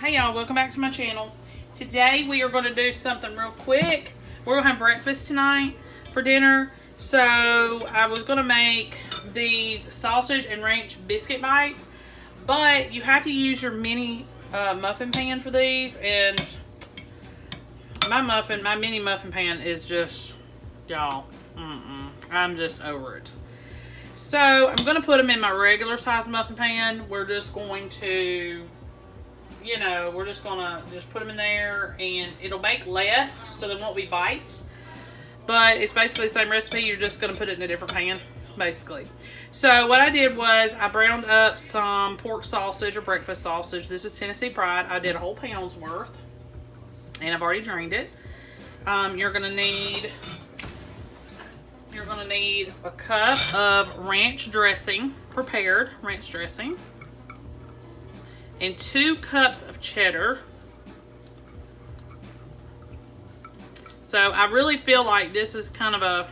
Hey y'all, welcome back to my channel. Today we are going to do something real quick. We're going to have breakfast tonight for dinner. So I was going to make these sausage and ranch biscuit bites, but you have to use your mini muffin pan for these, and my mini muffin pan is just, y'all, I'm just over it. So I'm going to put them in my regular size muffin pan. We're just going to, we're just going to put them in there, and it'll make less, so there won't be bites. But it's basically the same recipe. You're just going to put it in a different pan, basically. So what I did was I browned up some pork sausage or breakfast sausage. This is Tennessee Pride. I did a whole pound's worth, and I've already drained it. You're going to need a cup of ranch dressing, prepared ranch dressing, and 2 cups of cheddar. So I really feel like this is kind of a,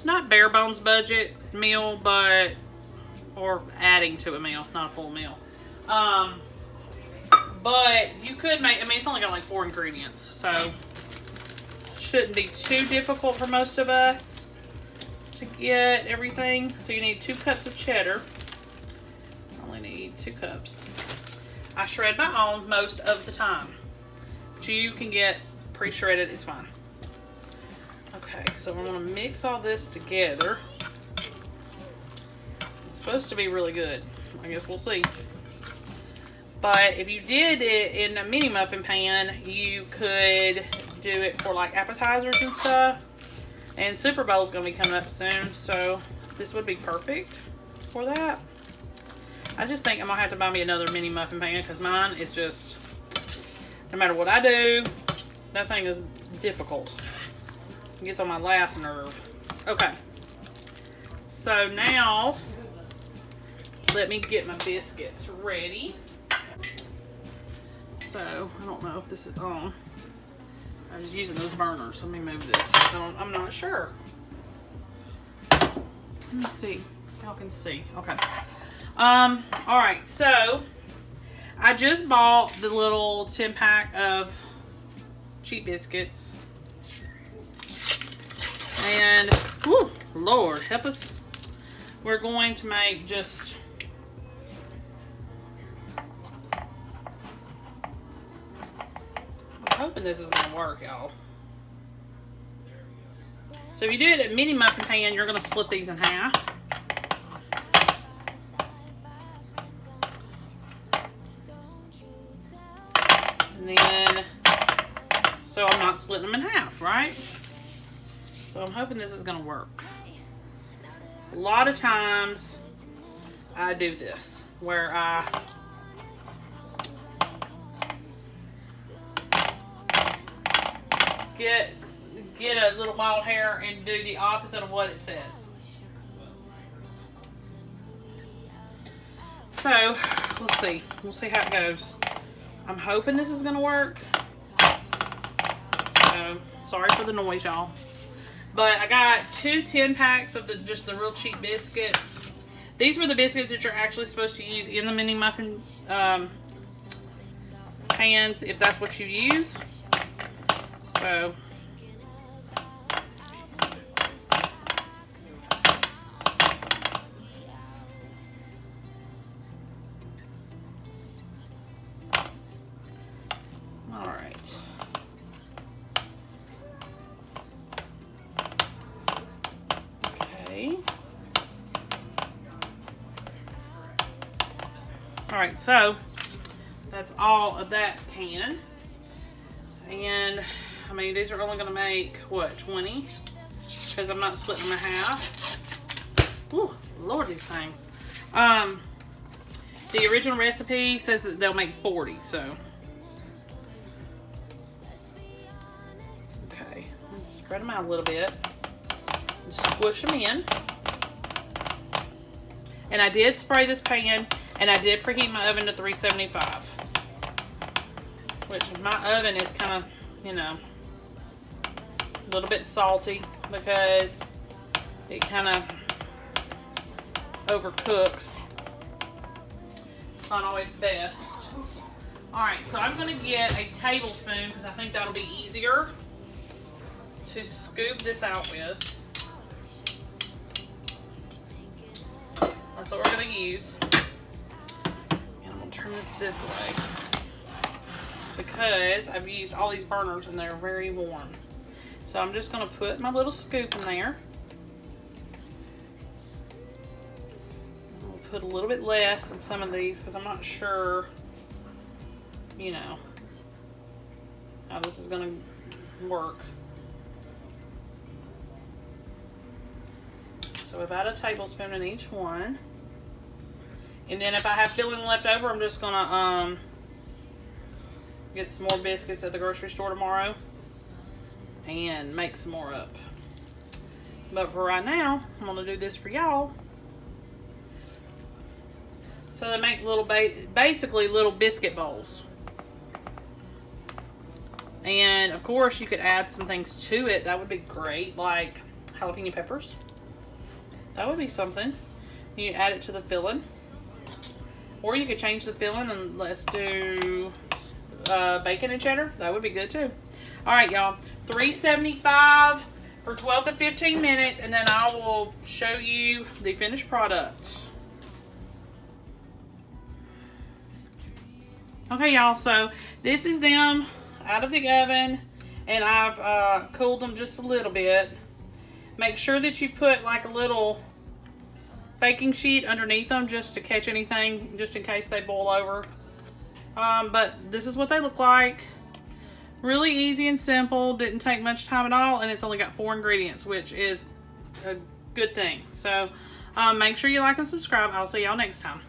not bare bones budget meal, but, or adding to a meal, not a full meal. But you could make, it's only got like 4 ingredients, so shouldn't be too difficult for most of us to get everything. So you need 2 cups of cheddar. I only need 2 cups. I shred my own most of the time, but you can get pre-shredded, it's fine. Okay, so we're going to mix all this together. It's supposed to be really good. I guess we'll see. But if you did it in a mini muffin pan, you could do it for like appetizers and stuff. And Super Bowl is going to be coming up soon, so this would be perfect for that. I just think I'm going to have to buy me another mini muffin pan, because mine is just, no matter what I do, that thing is difficult. It gets on my last nerve. Okay. So now, let me get my biscuits ready. So, I don't know if this is on. I was using those burners. Let me move this. So I'm not sure. Let me see. Y'all can see. Okay. Alright, so I just bought the little 10-pack of cheap biscuits. And, whew, Lord, help us. We're going to make just, I'm hoping this is going to work, y'all. So if you do it at mini muffin pan, you're going to split these in half. And then, so I'm not splitting them in half, right? So I'm hoping this is going to work. A lot of times I do this, where I get a little wild hair and do the opposite of what it says. So we'll see. We'll see how it goes. I'm hoping this is going to work. So sorry for the noise, y'all. But I got 2 10-packs of just the real cheap biscuits. These were the biscuits that you're actually supposed to use in the mini muffin pans, if that's what you use. So all right. Alright, so that's all of that can. And these are only going to make what, 20? Because I'm not splitting them in half. Ooh, Lord, these things. The original recipe says that they'll make 40, so. Okay, let's spread them out a little bit. Squish them in. And I did spray this pan, and I did preheat my oven to 375. Which my oven is kind of, a little bit salty because it kind of overcooks Not always the best. Alright, so I'm going to get a tablespoon because I think that'll be easier to scoop this out with. That's what we're going to use. And I'm going to turn this way because I've used all these burners and they're very warm. So I'm just going to put my little scoop in there. I'll put a little bit less in some of these because I'm not sure, you know, how this is going to work. So about a tablespoon in each one. And then if I have filling left over, I'm just going to get some more biscuits at the grocery store tomorrow and make some more up. But for right now, I'm going to do this for y'all. So they make little, basically little biscuit bowls. And of course you could add some things to it. That would be great, like jalapeno peppers. That would be something. You add it to the filling. Or you could change the filling and let's do bacon and cheddar. That would be good too. Alright y'all, $3.75 for 12 to 15 minutes, and then I will show you the finished product. Okay y'all, so this is them out of the oven, and I've cooled them just a little bit. Make sure that you put like a little baking sheet underneath them just to catch anything, just in case they boil over. But this is what they look like. Really easy and simple, didn't take much time at all, and it's only got 4 ingredients, which is a good thing. So make sure you like and subscribe. I'll see y'all next time.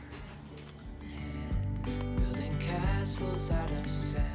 Building castles out of sand.